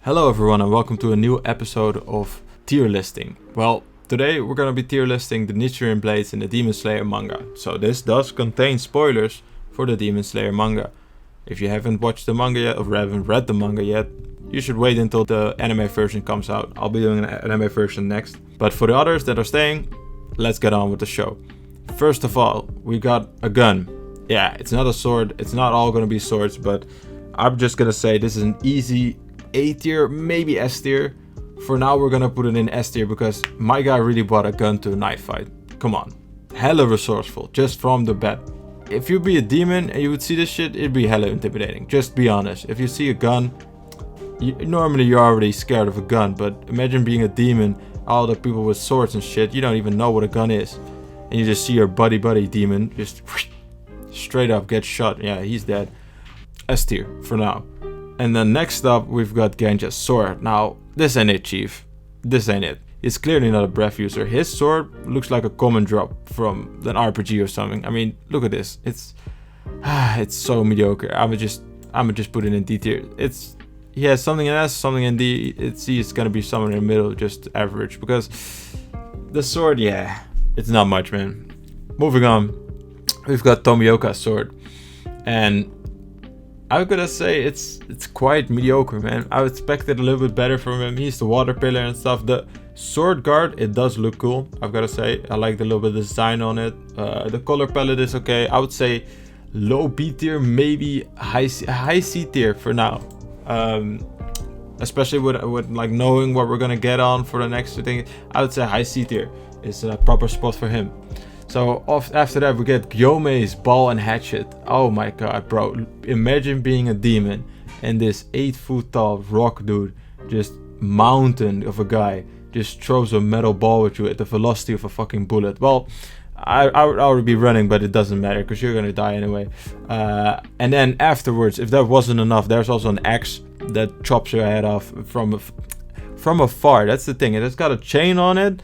Hello everyone and welcome to a new episode of tier listing. Well, today we're gonna be tier listing the Nichirin blades in the Demon Slayer manga. So this does contain spoilers for the Demon Slayer manga. If you haven't watched the manga yet or haven't read the manga yet, you should wait until the anime version comes out. I'll be doing an anime version next. But for the others that are staying, let's get on with the show. First of all, we got a gun. Yeah, it's not a sword, it's not all gonna be swords, but I'm just gonna say this is an easy A tier, maybe S tier. For now we're gonna put it in S tier because my guy really brought a gun to a knife fight. Come on. Hella resourceful, just from the bat. If you'd be a demon and you would see this shit, it'd be hella intimidating. Just be honest. If you see a gun, normally you're already scared of a gun, but imagine being a demon, all the people with swords and shit, you don't even know what a gun is. And you just see your buddy demon just straight up get shot. Yeah, he's dead. S tier for now. And then next up, we've got Genja's sword. Now, this ain't it, chief. This ain't it. He's clearly not a breath user. His sword looks like a common drop from an RPG or something. I mean, look at this. It's so mediocre. I'ma just put it in D tier. He has something in S, something in D. C is gonna be somewhere in the middle, just average. Because the sword, yeah, it's not much, man. Moving on, we've got Tomioka Sword, and I'm gonna say it's quite mediocre, man. I expected a little bit better from him. He's the water pillar and stuff. The sword guard, it does look cool, I've gotta say. I like the little bit of design on it. The color palette is okay. I would say low B tier, maybe high C tier for now. Especially with like knowing what we're gonna get on for the next thing. I would say high C tier is a proper spot for him. So after that we get Gyome's ball and hatchet. Oh my god, bro. Imagine being a demon and this 8 foot tall rock dude, just mountain of a guy, just throws a metal ball at you at the velocity of a fucking bullet. Well, I would already be running, but it doesn't matter because you're gonna die anyway. And then afterwards, if that wasn't enough, there's also an axe that chops your head off from afar. That's the thing. It's got a chain on it.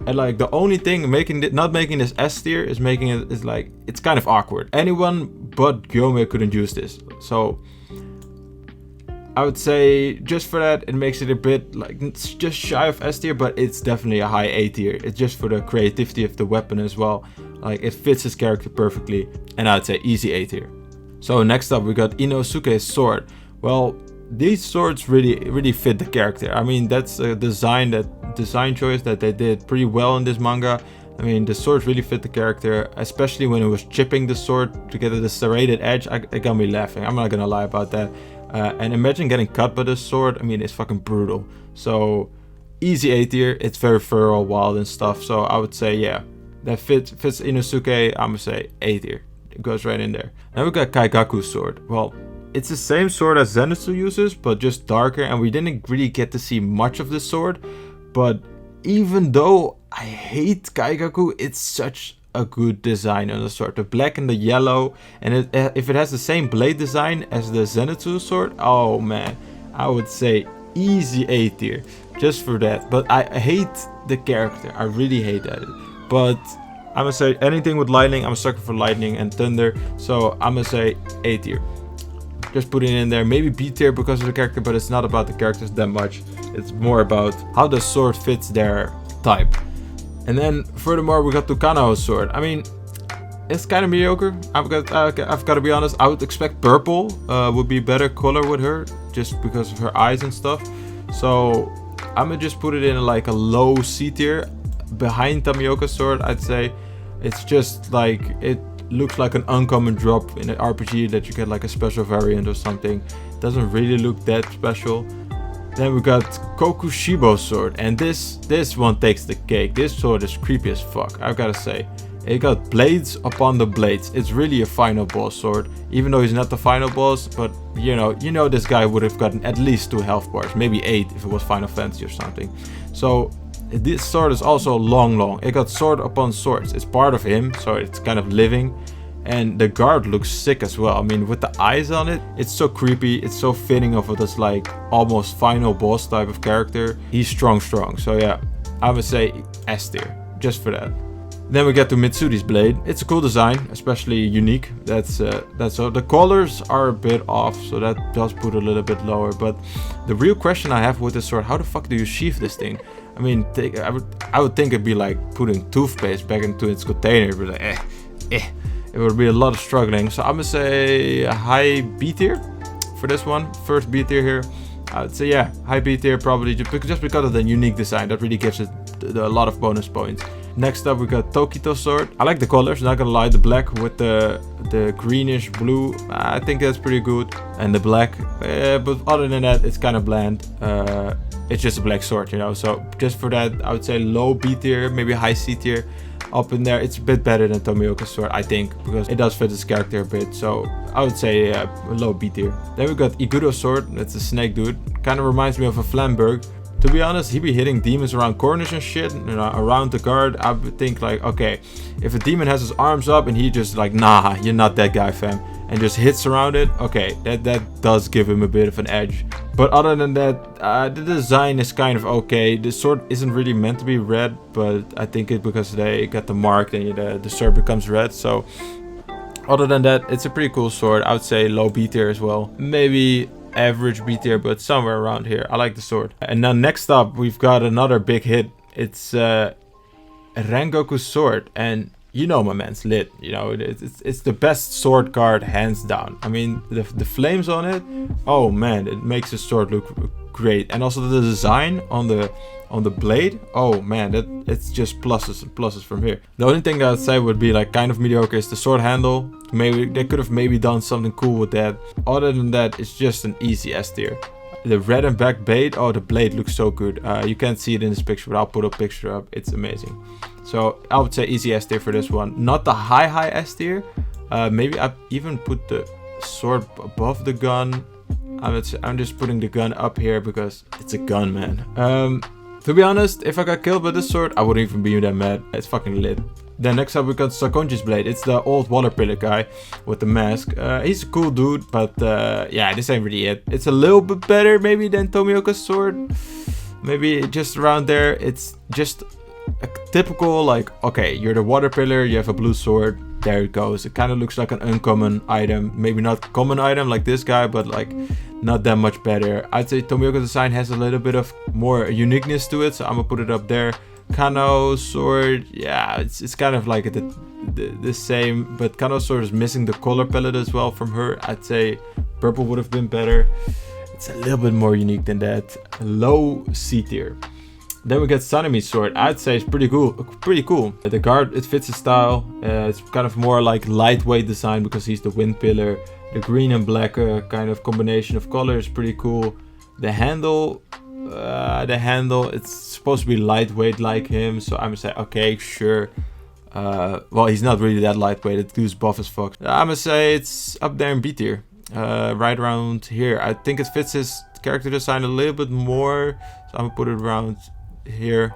And like the only thing not making this S tier is making it is like it's kind of awkward. Anyone but Gyome couldn't use this. So I would say just for that it makes it a bit like it's just shy of S tier, but it's definitely a high A tier. It's just for the creativity of the weapon as well. Like it fits his character perfectly, and I'd say easy A tier. So next up we got Inosuke Sword. Well, these swords really fit the character. I mean, that's a design choice that they did pretty well in this manga. I mean, the swords really fit the character, especially when it was chipping the sword to get the serrated edge. It got me laughing. I'm not gonna lie about that. And imagine getting cut by this sword. I mean, it's fucking brutal. So easy A tier. It's very feral, wild and stuff. So I would say, yeah, that fits Inosuke. I'm gonna say A tier. It goes right in there. Now we got Kaigaku Sword. Well, it's the same sword as Zenitsu uses, but just darker, and we didn't really get to see much of this sword. But even though I hate Kaigaku, it's such a good design on the sword. The black and the yellow, and if it has the same blade design as the Zenitsu sword, oh man, I would say easy A tier, just for that. But I hate the character, I really hate that. But I'm gonna say anything with lightning, I'm a sucker for lightning and thunder, so I'm gonna say A tier. Just put it in there, maybe B tier because of the character, but it's not about the characters that much. It's more about how the sword fits their type. And then furthermore, we got the Kanawha Sword. I mean, it's kind of mediocre. I've got to be honest. I would expect purple would be a better color with her, just because of her eyes and stuff. So I'm gonna just put it in like a low C tier, behind Tomioka Sword. I'd say it's just like it looks like an uncommon drop in an RPG that you get like a special variant or something. Doesn't really look that special. Then we got Kokushibo Sword, and this one takes the cake. This sword is creepy as fuck, I've gotta say. It got blades upon the blades. It's really a final boss sword, even though he's not the final boss. But you know this guy would have gotten at least 2 health bars, maybe 8 if it was Final Fantasy or something. So this sword is also long. It got sword upon swords. It's part of him, so it's kind of living. And the guard looks sick as well. I mean, with the eyes on it, it's so creepy. It's so fitting of this like almost final boss type of character. He's strong. So yeah, I would say S tier, just for that. Then we get to Mitsuti's blade. It's a cool design, especially unique. That's all. The colors are a bit off, so that does put a little bit lower. But the real question I have with this sword, how the fuck do you sheath this thing? I mean, I would think it'd be like putting toothpaste back into its container. It'd be like, It would be a lot of struggling. So I'm gonna say a high B tier for this one. First B tier here. I would say, yeah, high B tier probably just because of the unique design. That really gives it a lot of bonus points. Next up we got Tokito Sword. I like the colors, not gonna lie. The black with the greenish blue, I think that's pretty good. And the black, but other than that, it's kind of bland. It's just a black sword, you know. So just for that, I would say low B tier, maybe high C tier. Up in there, it's a bit better than Tomioka Sword, I think, because it does fit his character a bit. So I would say low B tier. Then we got Igoro Sword. That's a snake dude. Kind of reminds me of a Flamberg. To be honest, he be hitting demons around corners and shit, you know, around the guard. I would think like, okay, if a demon has his arms up and he just like, nah, you're not that guy, fam, and just hits around it, okay, that does give him a bit of an edge. But other than that, the design is kind of okay. The sword isn't really meant to be red, but I think it's because they got the mark and the sword becomes red. So other than that, it's a pretty cool sword. I would say low B tier as well. Maybe average B tier, but somewhere around here. I like the sword. And now next up, we've got another big hit. It's Rangoku Sword, and you know my man's lit. You know, it's the best sword card hands down. I mean, the flames on it, oh man, it makes the sword look great. And also the design on the blade, oh man, it's just pluses and pluses from here. The only thing I'd say would be like kind of mediocre is the sword handle. Maybe they could have maybe done something cool with that. Other than that, it's just an easy S tier. The red and black blade, oh, the blade looks so good. You can't see it in this picture, but I'll put a picture up. It's amazing. So I would say easy S tier for this one. Not the high S tier. Maybe I even put the sword above the gun. I'm just putting the gun up here because it's a gun, man. To be honest, if I got killed by this sword, I wouldn't even be that mad. It's fucking lit. Then next up we got Succunji's blade. It's the old water pillar guy with the mask. He's a cool dude, but yeah, this ain't really it. It's a little bit better maybe than Tomioka's sword. Maybe just around there. It's just a typical like, okay, you're the water pillar, you have a blue sword. There it goes. It kind of looks like an uncommon item. Maybe not common item like this guy, but like not that much better. I'd say Tomioka's design has a little bit of more uniqueness to it, so I'm gonna put it up there. Kano Sword, yeah, it's kind of like the same, but Kano Sword is missing the color palette as well from her. I'd say purple would have been better. It's a little bit more unique than that. Low C tier. Then we get Sanemi's sword. I'd say it's pretty cool. The guard, it fits his style. It's kind of more like lightweight design because he's the wind pillar. The green and black kind of combination of colors, pretty cool. The handle, it's supposed to be lightweight like him, so I'm gonna say okay, sure. Well, he's not really that lightweight. It goes buff as fuck. I'm gonna say it's up there in B tier, right around here. I think it fits his character design a little bit more, so I'm gonna put it around here.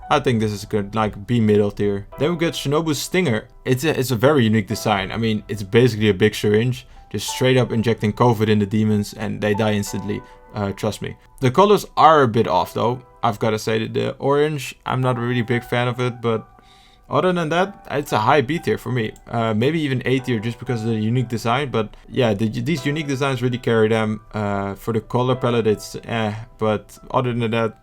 I think this is good, like B middle tier. Then we get Shinobu's Stinger. It's a very unique design. I mean, it's basically a big syringe, just straight up injecting COVID in the demons and they die instantly. Trust me. The colors are a bit off though. I've got to say that the orange, I'm not a really big fan of it, but other than that, it's a high B tier for me. Maybe even A tier just because of the unique design. But yeah, these unique designs really carry them. For the color palette, it's but other than that,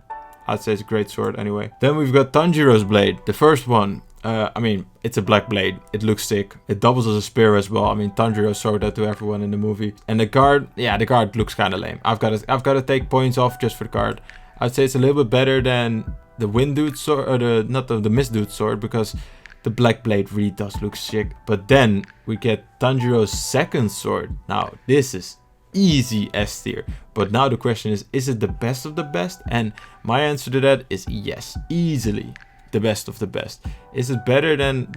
I'd say it's a great sword anyway. Then we've got Tanjiro's blade, the first one. I mean, it's a black blade. It looks sick. It doubles as a spear as well. I mean, Tanjiro showed that to everyone in the movie. And the guard, yeah, the guard looks kind of lame. I've got to take points off just for the guard. I'd say it's a little bit better than the Wind Dude sword, or not the Mist Dude sword, because the black blade really does look sick. But then we get Tanjiro's second sword. Now, this is easy S tier. But now the question is it the best of the best? And my answer to that is yes, easily the best of the best. Is it better than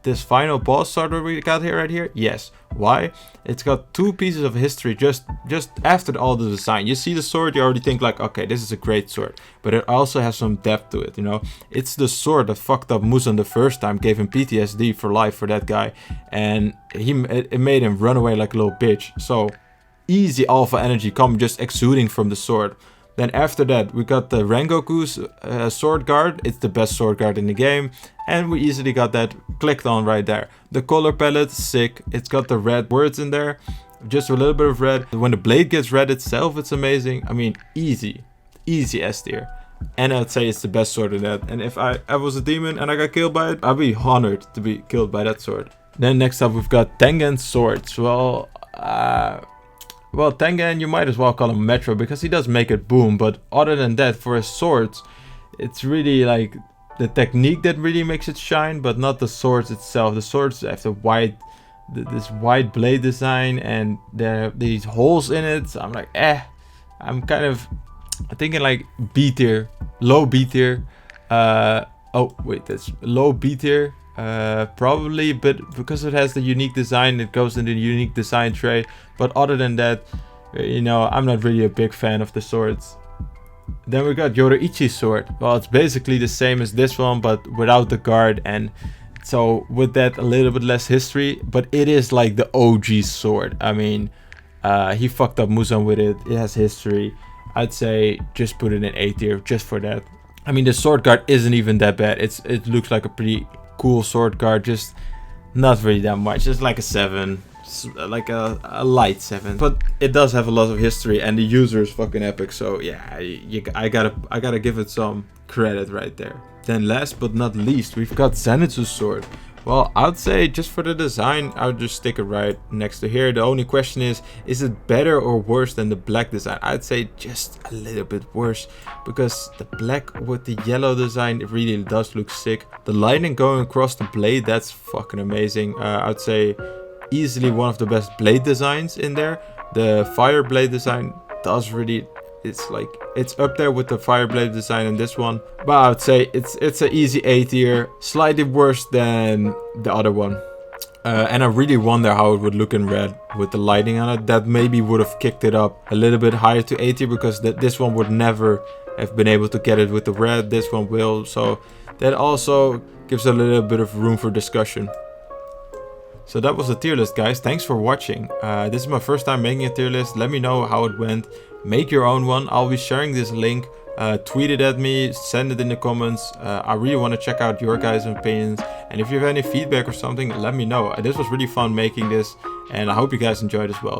this final boss sword that we got here right here? Yes. Why? It's got two pieces of history just after all the design. You see the sword, you already think like, okay, this is a great sword. But it also has some depth to it, you know. It's the sword that fucked up Muzan the first time, gave him PTSD for life for that guy. And it made him run away like a little bitch. So easy alpha energy come just exuding from the sword. Then after that, we got the Rangoku's sword guard. It's the best sword guard in the game. And we easily got that clicked on right there. The color palette, sick. It's got the red words in there. Just a little bit of red. When the blade gets red itself, it's amazing. I mean, easy. Easy S tier. And I'd say it's the best sword in that. And if I was a demon and I got killed by it, I'd be honored to be killed by that sword. Then next up, we've got Dengen Swords. Well, Tengen, you might as well call him Metro because he does make it boom. But other than that, for his swords, it's really like the technique that really makes it shine, but not the swords itself. The swords have this wide blade design, and there are these holes in it. So I'm like, I'm kind of thinking like B tier, low B tier. Oh wait, that's low B tier. Probably, but because it has the unique design, it goes in the unique design tray. But other than that, you know, I'm not really a big fan of the swords. Then we got Ichi Sword. Well, it's basically the same as this one, but without the guard, and so with that a little bit less history. But it is like the OG sword. I mean, he fucked up Muzan with it. It has history. I'd say just put it in A tier just for that. I mean, the sword guard isn't even that bad. It looks like a pretty cool sword guard, just not really that much. Just like a 7, like a light 7, but it does have a lot of history, and the user is fucking epic. So yeah, I gotta give it some credit right there. Then last but not least, we've got Zenitsu Sword. Well, I'd say just for the design, I would just stick it right next to here. The only question is it better or worse than the black design? I'd say just a little bit worse, because the black with the yellow design, it really does look sick. The lightning going across the blade, that's fucking amazing. I'd say easily one of the best blade designs in there. The fire blade design does really, it's up there with the fire blade design in this one, but I would say it's an easy A tier, slightly worse than the other one. And I really wonder how it would look in red with the lighting on it. That maybe would have kicked it up a little bit higher to A tier, because this one would never have been able to get it with the red. This one will, so that also gives a little bit of room for discussion. So that was the tier list, guys. Thanks for watching. This is my first time making a tier list. Let me know how it went. Make your own one. I'll be sharing this link. Tweet it at me, send it in the comments. I really want to check out your guys' opinions. And if you have any feedback or something, let me know. This was really fun making this, and I hope you guys enjoyed as well.